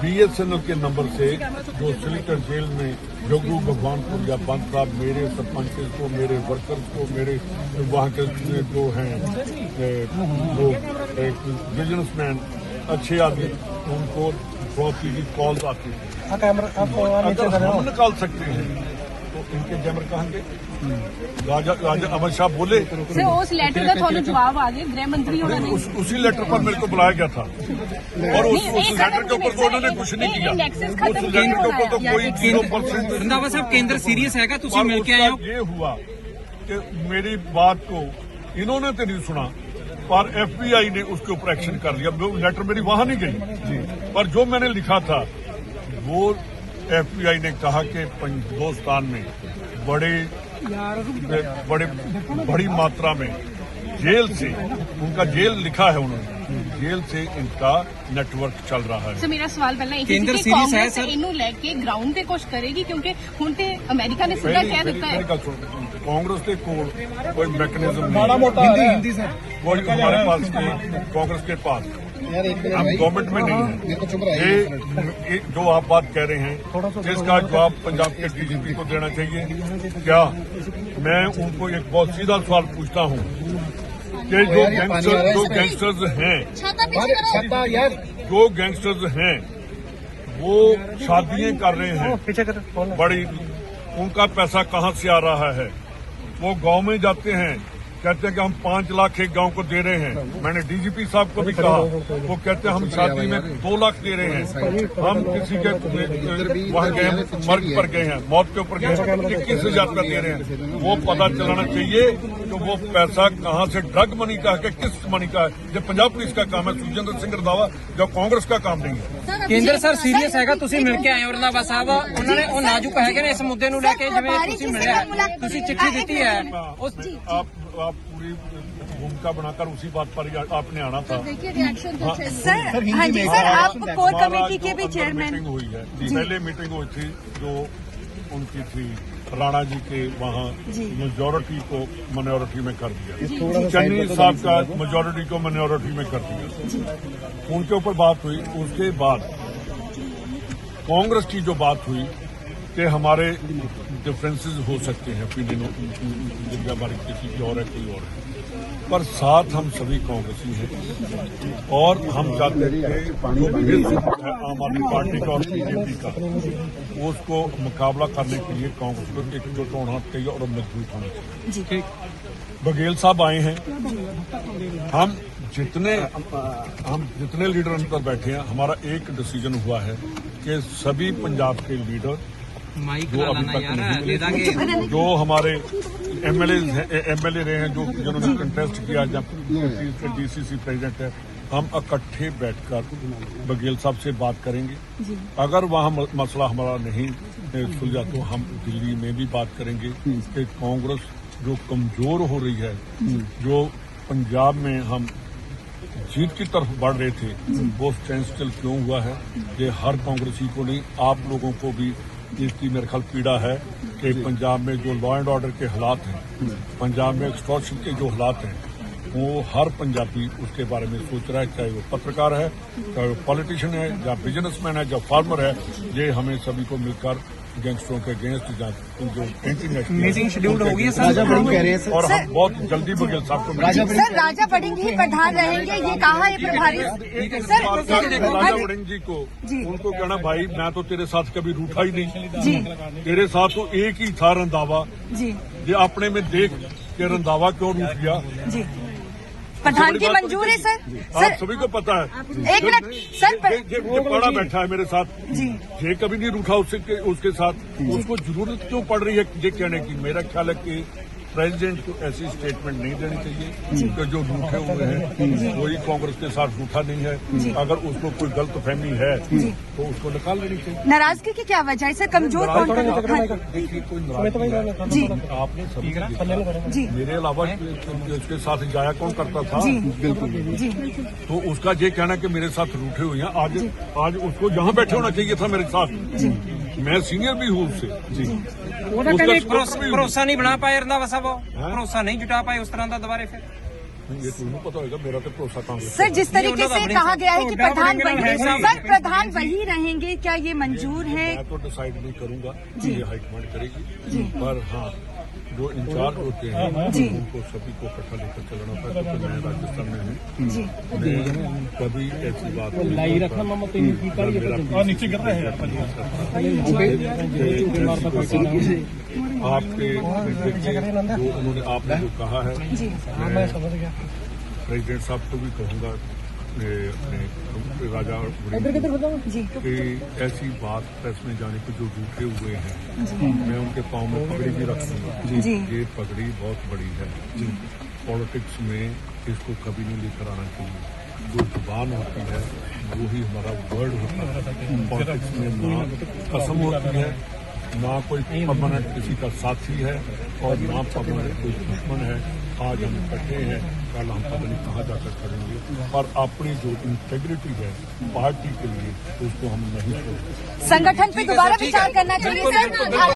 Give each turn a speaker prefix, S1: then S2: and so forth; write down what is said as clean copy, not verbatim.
S1: BSNL के number से जो सिलीटर जेल में जग्गू भगवानपुर या बंद साहब मेरे सरपंच को, मेरे वर्कर्स को, मेरे वहाँ के जो हैं लोग बिजनेसमैन अच्छे आदमी उनको बहुत की कॉल्स आती है। अगर हम निकाल सकते हैं तो इनके जमर कहाँ गए? राजा अमित शाह बोले
S2: उस लेटर का थोड़ा जवाब आ गया गृह मंत्री
S1: उसी लेटर पर मेरे को बुलाया गया था और उस लेटर के ऊपर तो उन्होंने कुछ नहीं किया। उस लेटर के ऊपर तो कोई 0%
S3: रंधावा साहब केंद्र सीरियस है तुम मिल के आए हो।
S1: ये हुआ कि मेरी बात को इन्होंने तो नहीं सुना पर FBI ने उसके ऊपर एक्शन कर लिया। लेटर मेरी वहां नहीं गई पर जो मैंने लिखा था वो FBI ने कहा कि हिंदुस्तान में बड़ी मात्रा में जेल से उनका जेल लिखा है उन्होंने जेल से इनका नेटवर्क चल रहा है।
S2: सर मेरा सवाल पहला
S3: केंद्र सीरीज है सर
S2: इनू लेके ग्राउंड पे कुछ करेगी क्योंकि हुण ते अमेरिका ने सीधा कह दिता है
S1: कांग्रेस के कोई मैकेनिज्म नहीं हिंदी सर कोई हमारे पास कांग्रेस के पास हम गवर्नमेंट में नहीं है। ये जो आप बात कह रहे हैं इसका जवाब पंजाब के DGP को देना चाहिए। क्या मैं उनको एक बहुत सीधा सवाल पूछता हूँ कि जो गैंगस्टर्स हैं वो शादियां कर रहे हैं बड़ी उनका पैसा कहाँ से आ रहा है? वो गांव में जाते हैं कहते हैं कि हम 5 लाख एक गांव को दे रहे हैं। मैंने DGP साहब को भी कहा वो कहते हैं हम शादी में 2 लाख दे रहे हैं। हम किसी के वहाँ गए मर्ग पर गए हैं मौत के ऊपर गए 21,000 रुपया दे रहे हैं। वो पता चलाना चाहिए कि वो पैसा कहाँ से ड्रग मनी का है किस मनी का है। जब पंजाब पुलिस का काम है सुखजिंदर सिंह रंधावा जो कांग्रेस का काम नहीं है।
S3: केंद्र सर सीरियस है तुम मिल के आए हो रंधावा साहब उन्होंने वो नाजुक है इस मुद्दे ਨੂੰ ਲੈ ਕੇ ਜਿਵੇਂ ਤੁਸੀਂ ਮਿਲਿਆ ਤੁਸੀਂ चिट्ठी ਦਿੱਤੀ है
S1: आप पूरी भूमिका बनाकर उसी बात पर आपने आना था।
S2: देखिए रिएक्शन तो
S4: सर हाँ जी सर आप कोर कमेटी के भी चेयरमैन
S1: मीटिंग हुई है पहले मीटिंग हुई थी जो उनकी थी राणा जी के वहाँ मेजोरिटी को माइनॉरिटी में कर दिया। चन्नी साहब का मेजोरिटी को माइनॉरिटी में कर दिया। उनके ऊपर बात हुई। उसके बाद कांग्रेस की जो बात हुई कि हमारे डिफरेंसेस हो सकते हैं ओपिनियन जिनका हमारे किसी की और है कोई और है पर साथ हम सभी कांग्रेसी हैं और हम चाहते हैं कि आम आदमी पार्टी का और BJP का उसको मुकाबला करने के लिए कांग्रेस को एकजुट होना चाहिए और मजबूत होना चाहिए। बघेल साहब आए हैं हम जितने लीडर अंदर बैठे हैं हमारा एक डिसीजन हुआ है कि सभी पंजाब के लीडर जो अभी तक नहीं जो हमारे MLA रहे हैं जो जिन्होंने कंटेस्ट किया जब DCC प्रेसिडेंट है हम इकट्ठे बैठकर बघेल साहब से बात करेंगे। अगर वहाँ मसला हमारा नहीं सुलझा तो हम दिल्ली में भी बात करेंगे कि कांग्रेस जो कमजोर हो रही है जो पंजाब में हम जीत की तरफ बढ़ रहे थे वो स्टैंड स्टिल क्यों हुआ है? ये हर कांग्रेसी को नहीं आप लोगों को भी इसकी मेरे ख्याल पीड़ा है कि पंजाब में जो लॉ एंड ऑर्डर के हालात हैं पंजाब में एक्सटॉर्शन के जो हालात हैं वो हर पंजाबी उसके बारे में सोच रहा है चाहे वो पत्रकार है चाहे वो पॉलिटिशियन है या बिजनेसमैन है या फार्मर है। ये हमें सभी को मिलकर गैंगस्टरों के अगेंस्ट जो इंटरनेशनल
S3: मीटिंग शेड्यूल्ड होगी सर
S1: और हम बहुत जल्दी बघेल साहब को
S4: सर राजा वड़िंग ही प्रधान रहेंगे ये कहा है प्रभारी सर
S1: राजा वड़िंग जी को उनको कहना भाई मैं तो तेरे साथ कभी रूठा ही नहीं तेरे साथ तो एक ही था रंधावा ये अपने में देख के रंधावा क्यों रूठ गया।
S4: प्रधान की मंजूर है सर
S1: आप सभी को पता है।
S4: एक मिनट सर
S1: ये बड़ा बैठा है मेरे साथ ये कभी नहीं रूठा उसके साथ उसको जरूरत क्यों पड़ रही है ये कहने की? मेरा ख्याल है कि प्रेसिडेंट को ऐसी स्टेटमेंट नहीं देनी चाहिए कि जो रूठे हुए हैं कोई कांग्रेस के साथ रूठा नहीं है। अगर उसको कोई गलतफहमी है तो उसको निकाल लेनी चाहिए।
S4: नाराजगी की क्या वजह है सर? कमजोर
S1: देखिए कोई नाराजगी आपने सभी मेरे अलावा उसके साथ जाया कौन करता था तो उसका ये कहना कि मेरे साथ रूठे हुए हैं आज उसको जहाँ बैठे होना चाहिए था मेरे साथ। मैं सीनियर भी हूँ उससे
S3: भरोसा नहीं बना पाए रंधावा साहब भरोसा नहीं जुटा पाए उस तरह का दोबारा फिर
S1: ये तुम्हें पता होगा, मेरा तो भरोसा कांग्रेस
S4: सर जिस तरीके से कहा गया है कि प्रधान
S3: है
S4: वही
S3: सर।
S4: सर प्रधान वही रहेंगे, क्या ये मंजूर है?
S1: मैं तो डिसाइड नहीं करूंगा कि ये हाईकमांड करेगी, पर हाँ जो इंचार्ज होते हैं उनको सभी को इकट्ठा लेकर चलना होता है, क्योंकि मैं राजस्थान में हूँ, मैं कभी ऐसी बात नीचे गिर रहे हैं आपके जो उन्होंने आपने जो कहा है, प्रेसिडेंट साहब को भी कहूंगा अपने राजा कि ऐसी बात प्रेस में जाने को जो रूठे हुए हैं, मैं उनके पाँव में पगड़ी भी रखूंगा। ये पगड़ी बहुत बड़ी है, पॉलिटिक्स में इसको कभी नहीं लेकर आना चाहिए। जो जुबान होती है वो ही हमारा वर्ड होता है। पॉलिटिक्स में ना कसम होती है, ना कोई परमानेंट किसी का साथी है और ना परमानेंट कोई दुश्मन है। आज हम इकट्ठे हैं, कल हम पता नहीं कहाँ जाकर करेंगे, पर अपनी जो इंटेग्रिटी है पार्टी के लिए उसको हम नहीं छोड़ते।
S4: संगठन पे दोबारा विचार करना चाहिए सर।